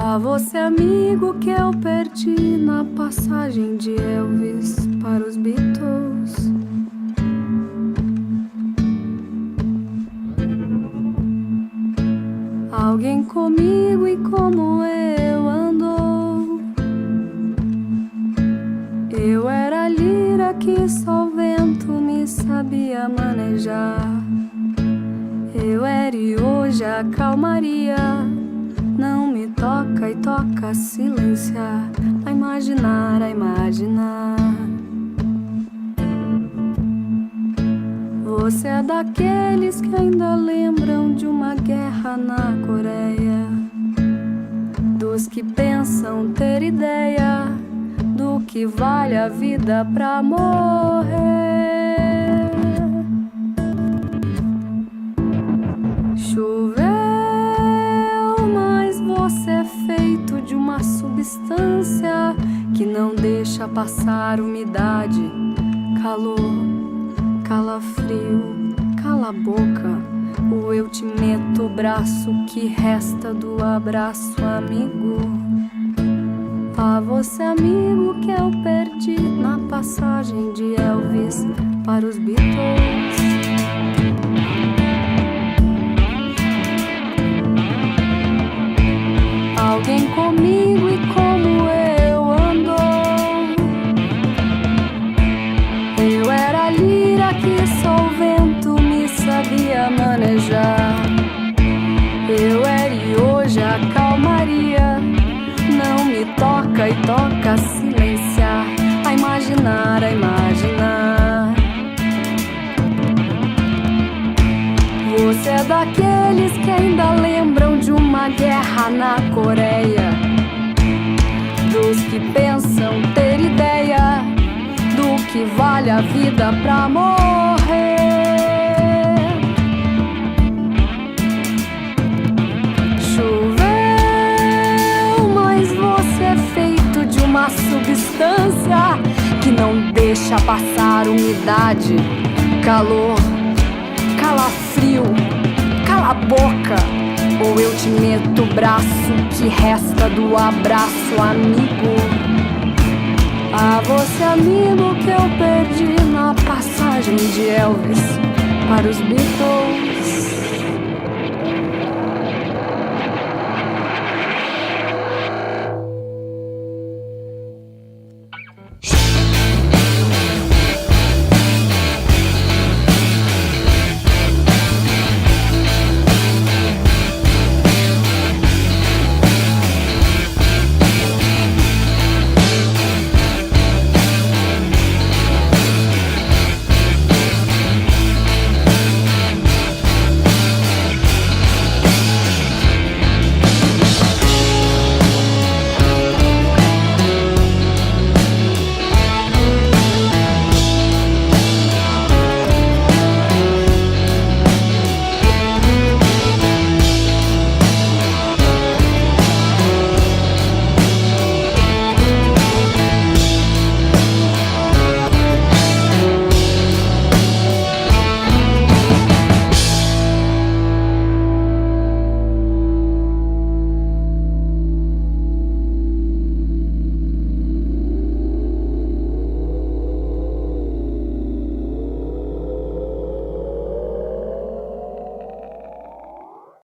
A você, amigo, que eu perdi na passagem de Elvis para os Beatles. Alguém comigo e como eu andou. Eu era a lira que só o vento me sabia manejar. Eu era e hoje a calmaria não me toca e toca silenciar, a imaginar, a imaginar. Você é daqueles que ainda lembram de uma guerra na Coreia, dos que pensam ter ideia do que vale a vida pra morrer. Choveu, mas você é feito de uma substância que não deixa passar umidade, calor, calafrio, cala a boca, ou eu te meto o braço que resta do abraço, amigo. A você, amigo, que eu perdi na passagem de Elvis para os Beatles. Alguém comigo e como eu andou. Eu era a lira que só o vento me sabia manejar. Eu era e hoje a calmaria não me toca e toca silenciar, a imaginar, a imaginar. Você é daqueles que ainda lembram de uma guerra na Coreia, dos que pensam ter ideia do que vale a vida pra morrer. Choveu, mas você é feito de uma substância que não deixa passar umidade, calor, calafrio, cala a boca, ou eu te meto o braço que resta do abraço, amigo. A você, amigo, que eu perdi na passagem de Elvis para os Beatles.